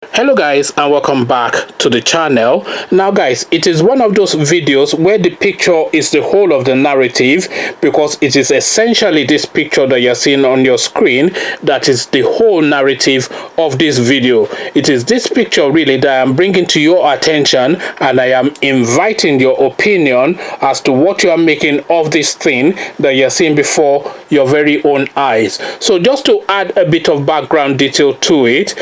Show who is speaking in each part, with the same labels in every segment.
Speaker 1: Hello guys, and welcome back to the channel. Now guys, it is one of those videos where the picture is the whole of the narrative, because it is essentially this picture that you're seeing on your screen that is the whole narrative of this video. It is this picture really that I'm bringing to your attention, and I am inviting your opinion as to what you are making of this thing that you're seeing before your very own eyes. So just to add a bit of background detail to it,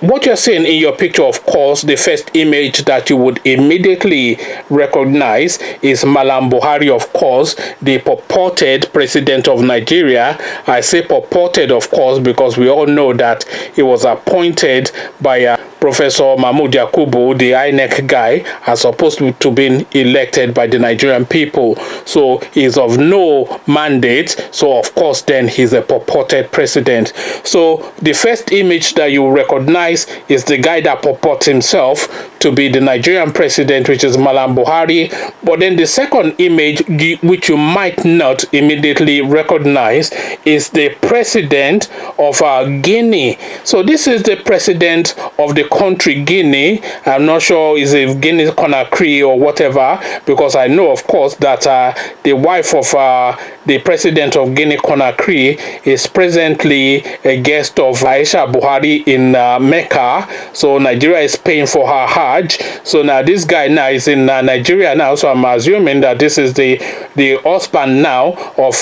Speaker 1: what you're seeing in your picture, of course, the first image that you would immediately recognize is Malam Buhari, of course, the purported president of Nigeria. I say purported, of course, because we all know that he was appointed by Professor Mahmoud Yakubu, the INEC guy, as opposed to being elected by the Nigerian people. So he's of no mandate. So of course, then he's a purported president. So the first image that you recognize is the guy that purports himself to be the Nigerian president, which is Malam Buhari. But then the second image, which you might not immediately recognize, is the president of Guinea. So this is the president of the country Guinea. I'm not sure is it Guinea Conakry or whatever, because I know, of course, that the wife of the president of Guinea Conakry is presently a guest of Aisha Buhari in Mecca. So Nigeria is paying for her Hajj. So now this guy now is in Nigeria now. So I'm assuming that this is the husband now of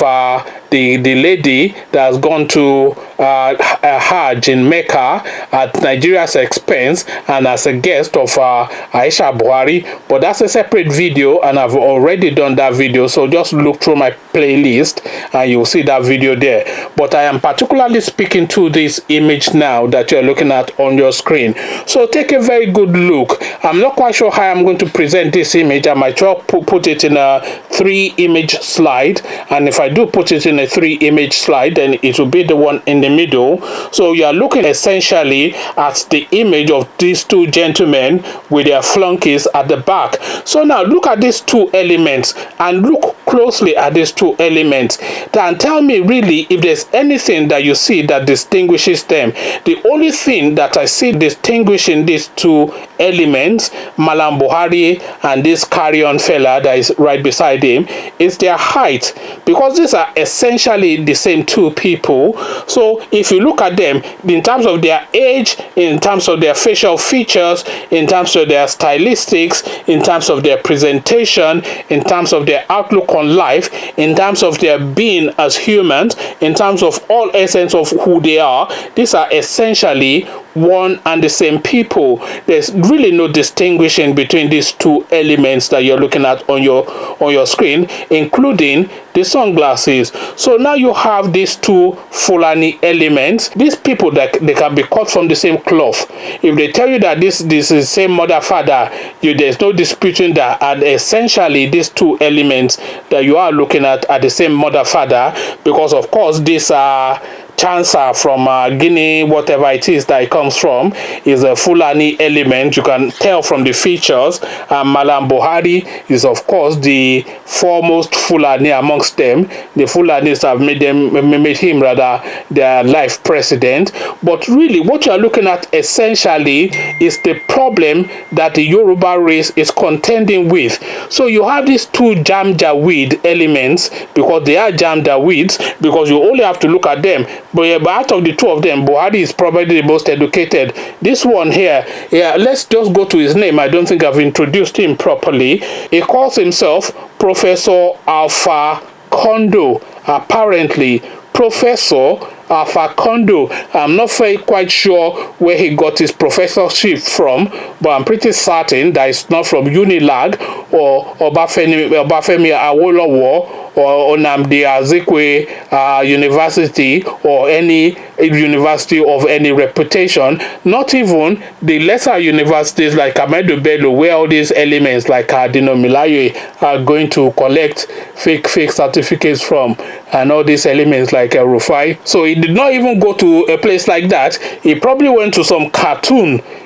Speaker 1: the lady that has gone to Hajj in Mecca at Nigeria's expense and as a guest of Aisha Buhari. But that's a separate video, and I've already done that video. So just look through my playlist and you'll see that video there. But I am particularly speaking to this image now that you're looking at on your screen. So take a very good look. I'm not quite sure how I'm going to present this image. I might try to put it in a 3-image slide, and if I do put it in a 3-image slide, then it will be the one in the middle. So you are looking essentially at the image of these two gentlemen with their flunkies at the back. So now look at these two elements and look closely at these two elements and tell me really if there's anything that you see that distinguishes them. The only thing that I see distinguishing these two elements, Malam Buhari and this carry-on fella that is right beside him, is their height, because these are essentially the same two people. So if you look at them in terms of their age, in terms of their facial features, in terms of their stylistics, in terms of their presentation, in terms of their outlook on life, in terms of their being as humans, in terms of all essence of who they are, these are essentially one and the same people. There's really no distinguishing between these two elements that you're looking at on your screen, including the sunglasses. So now you have these two Fulani elements. These people, that they can be cut from the same cloth. If they tell you that this is the same mother father, there's no disputing that. And essentially these two elements that you are looking at are the same mother father, because of course these are Chancer from Guinea, whatever it is that it comes from, is a Fulani element. You can tell from the features. Malam Buhari is, of course, the foremost Fulani amongst them. The Fulanis have made him rather their life president. But really, what you are looking at essentially is the problem that the Yoruba race is contending with. So you have these two Janjaweed elements, because they are Janjaweeds, because you only have to look at them. But out of the two of them, Buhari is probably the most educated. This one here, let's just go to his name. I don't think I've introduced him properly. He calls himself Professor Alpha Kondo. Apparently, Professor Alpha Kondo. I'm not quite sure where he got his professorship from, but I'm pretty certain that it's not from Unilag or Obafemi Awolowo or Nnamdi Azikiwe University, or any university of any reputation, not even the lesser universities like Ahmadu Bello, where all these elements like Dino Milaye are going to collect fake certificates from. and all these elements like Rufai. So he did not even go to a place like that. He probably went to some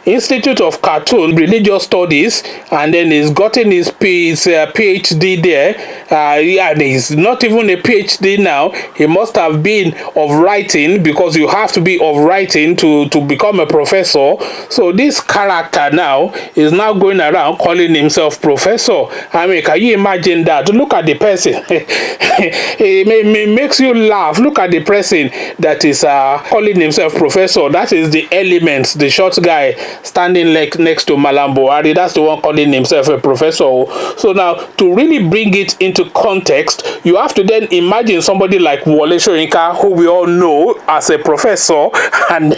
Speaker 1: Institute of Cartoon Religious Studies, and then he's gotten his PhD there. And he's not even a PhD now. He must have been of writing, because you have to be of writing to become a professor. So this character now is now going around calling himself professor. I mean, can you imagine that? Look at the person. It makes you laugh. Look at the person that is calling himself professor. That is the Elements, the short guy standing next to Malam Buhari. That's the one calling himself a professor. So now, to really bring it into context, you have to then imagine somebody like Wole Soyinka, who we all know as a professor, and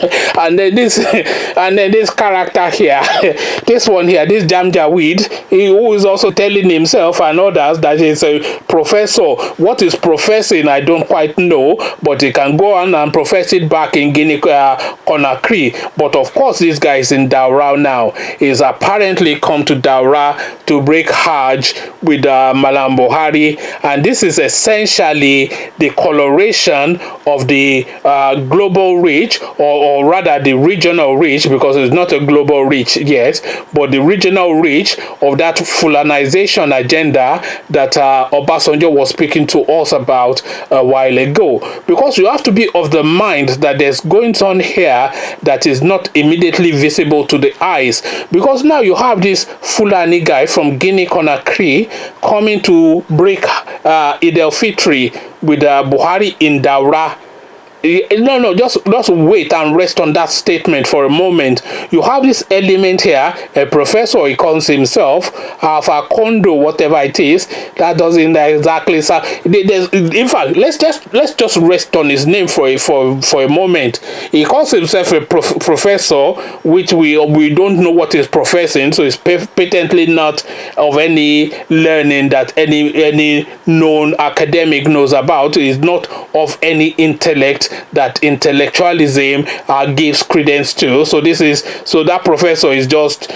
Speaker 1: then this character here, this one here, this Janjaweed, who is also telling himself and others that he's a professor. What is professing, I don't quite know, but he can go on and profess it back in Guinea Conakry. But of course, this guy is in Daura now. He's apparently come to Daura to break Hajj with Malam Buhari, and this is essentially the coloration of the global reach, or rather the regional reach, because it's not a global reach yet, but the regional reach of that Fulanization agenda that Obasanjo was speaking to us about a while ago. Because you have to be of the mind that there's going on here that is not immediately visible to the eyes, because now you have this Fulani guy from Guinea Conakry coming to break Eid al-Fitr with Buhari in Daura. No, just wait and rest on that statement for a moment. You have this element here, a professor, he calls himself, Alpha Kondo, whatever it is. That doesn't exactly sound. In fact, let's just rest on his name for a moment. He calls himself a professor, which we don't know what he's professing, so it's patently not of any learning that any known academic knows about. He's not of any intellect that intellectualism gives credence to. So that professor is just,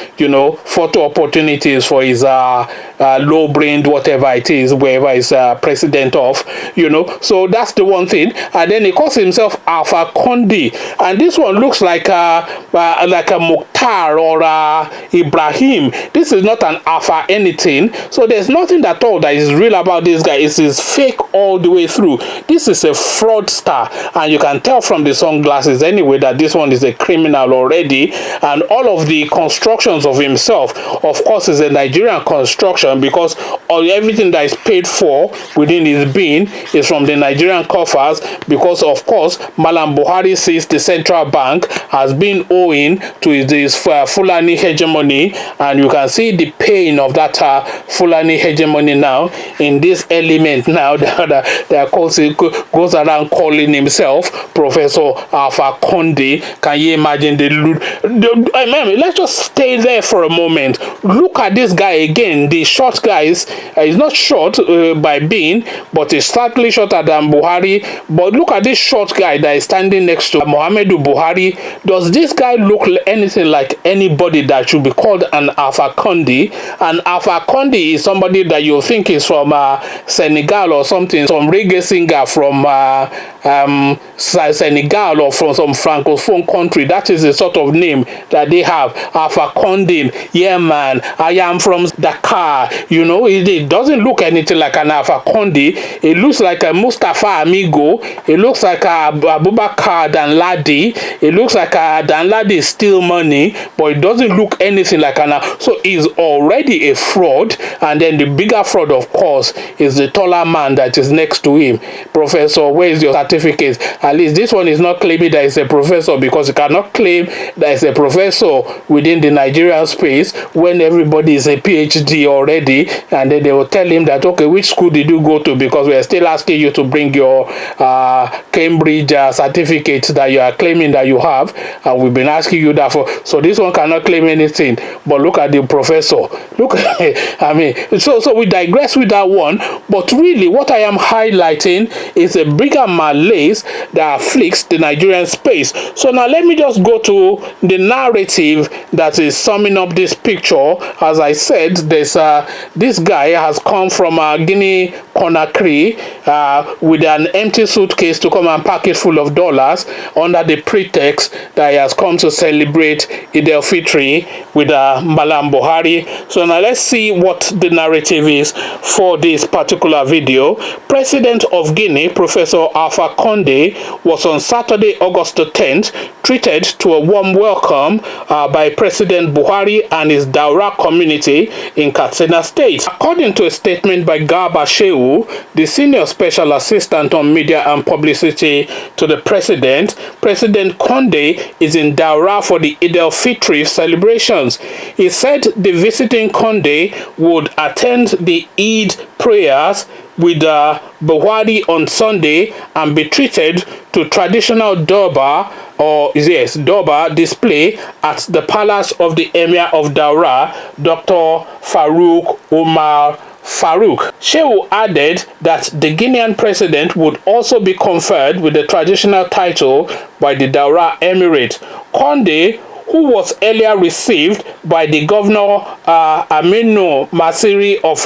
Speaker 1: photo opportunities for his low-brained whatever it is, wherever he's president of, So that's the one thing. And then he calls himself Alpha Condi, and this one looks like a Mukhtar or Ibrahim. This is not an Alpha anything. So there's nothing at all that is real about this guy. It is fake all the way through. This is a fraudster, and you can tell from the sunglasses anyway that this one is a criminal already. And all of the constructions of himself, of course, is a Nigerian construction, because everything that is paid for within his being is from the Nigerian coffers, because of course Malam Buhari sees the central bank has been owing to this Fulani hegemony, and you can see the pain of that Fulani hegemony now in this element now that goes around calling himself Professor Alpha Conde. Can you imagine let's just stay there for a moment. Look at this guy again. The short guy is not short by being, but he's slightly shorter than Buhari. But look at this short guy that is standing next to Muhammadu Buhari. Does this guy look anything like anybody that should be called an Alpha Conde? And Alpha Conde is somebody that you think is from Senegal or something, some reggae singer from Senegal or from some francophone country. That is the sort of name that they have. Alpha Condé. Yeah, man, I am from Dakar. It doesn't look anything like an Alpha Condé. It looks like a Mustafa Amigo. It looks like a Abubakar Danladi. It looks like a Danladi steal money, but it doesn't look anything like an. So he's already a fraud. And then the bigger fraud, of course, is the taller man that is next to him. Professor, where is your certificate? At least this one is not claiming that he's a professor, because you cannot claim that he's a professor within the Nigerian space when everybody is a PhD already, and then they will tell him that, okay, which school did you go to, because we are still asking you to bring your Cambridge certificate that you are claiming that you have, and we've been asking you that for. So this one cannot claim anything. But look at the professor. Look, I mean, so we digress with that one. But really, what I am highlighting is a bigger malaise that afflicts the Nigerian space. So now let me just go to the narrative that is summing up this picture. As I said, there's this guy has come from Guinea Conakry with an empty suitcase to come and pack it full of dollars under the pretext that he has come to celebrate Eid al-Fitr with Malam Buhari. So now let's see what the narrative is for this particular video. President of Guinea, Professor Alpha Conde, was on Saturday, August the 10th, treated to a warm welcome by President Buhari and his Daura community in Katsina State. According to a statement by Garba Shehu, the senior special assistant on media and publicity to the president, President Conde is in Daura for the Eid al-Fitr celebrations. He said the visiting Conde would attend the Eid prayers with Buhari on Sunday and be treated to traditional Durbar display at the palace of the Emir of Daura, Dr. Farouk Umar Farouk. Shehu added that the Guinean president would also be conferred with the traditional title by the Daura Emirate. Conde, who was earlier received by the governor Aminu Masiri of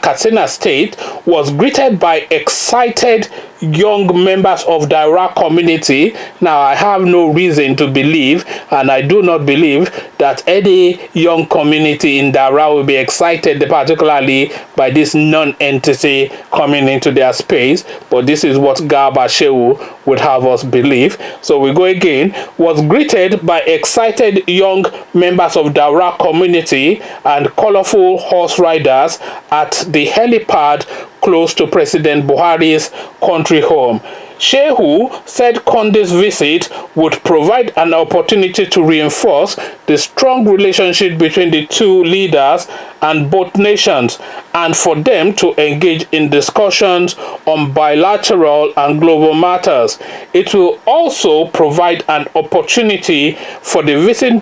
Speaker 1: Katsina State, was greeted by excited young members of the Daura community. Now, I have no reason to believe, and I do not believe, that any young community in Daura will be excited, particularly by this non-entity coming into their space. But this is what Garba Shehu would have us believe. So we go again. Was greeted by excited young members of Daura community and colorful horse riders at the helipad close to President Buhari's country home. Shehu said Conde's visit would provide an opportunity to reinforce the strong relationship between the two leaders and both nations, and for them to engage in discussions on bilateral and global matters. It will also provide an opportunity for the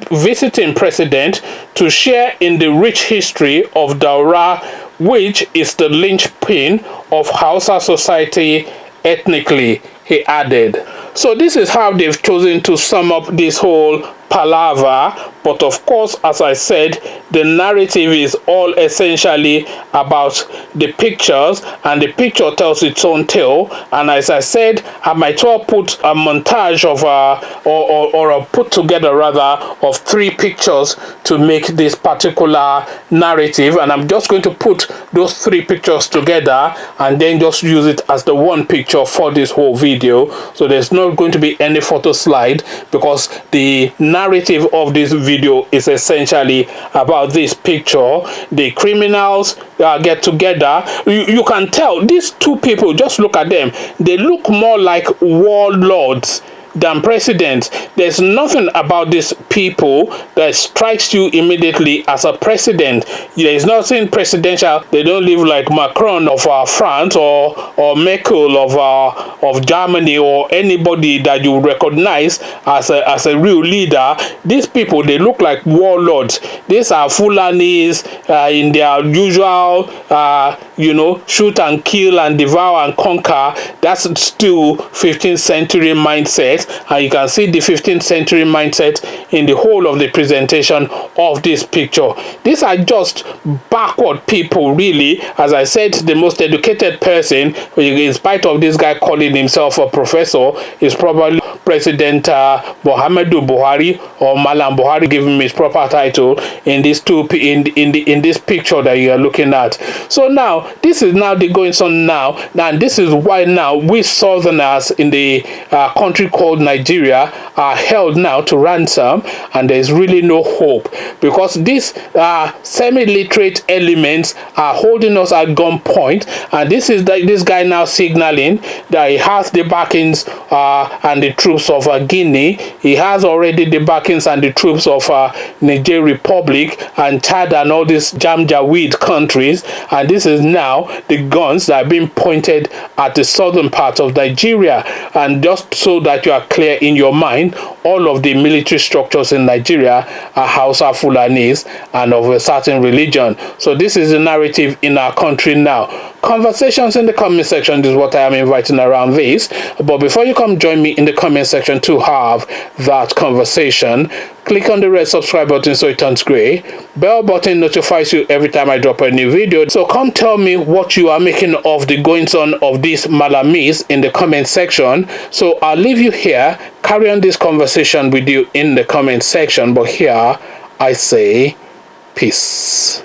Speaker 1: visiting president to share in the rich history of Daura, which is the linchpin of Hausa society ethnically, he added. So this is how they've chosen to sum up this whole palaver. But of course, as I said, the narrative is all essentially about the pictures, and the picture tells its own tale. And as I said, I might well put a montage of or put together rather of 3 pictures to make this particular narrative, and I'm just going to put those 3 pictures together and then just use it as the one picture for this whole video. So there's not going to be any photo slide, because the narrative of this video is essentially about this picture. The criminals get together. You can tell these 2 people, just look at them, they look more like warlords than presidents. There's nothing about these people that strikes you immediately as a president. There is nothing presidential. They don't live like Macron of France or Merkel of Germany, or anybody that you recognize as a real leader. These people, they look like warlords. These are Fulanis in their usual shoot and kill and devour and conquer. That's still 15th century mindset. And you can see the 15th century mindset in the whole of the presentation of this picture. These are just backward people, really. As I said, the most educated person, in spite of this guy calling himself a professor, is probably President Muhammadu Buhari, or Malam Buhari, give him his proper title, in this picture that you are looking at. So now, this is now the goings on now, and this is why now we Southerners in the country called Nigeria are held now to ransom, and there is really no hope, because these semi-literate elements are holding us at gunpoint, and this is this guy now signaling that he has the backings and the troops of Guinea. He has already the backings and the troops of Niger Republic and Chad and all these Janjaweed countries, and this is now the guns that are being pointed at the southern part of Nigeria. And just so that you are clear in your mind, all of the military structures in Nigeria are Hausa Fulanis and of a certain religion. So this is the narrative in our country now. Conversations in the comment section is what I am inviting around this. But before you come join me in the comment section to have that conversation, click on the red subscribe button so it turns gray. Bell button notifies you every time I drop a new video. So come tell me what you are making of the goings on of these Malamis in the comment section. So I'll leave you here, carry on this conversation with you in the comment section. But here I say peace.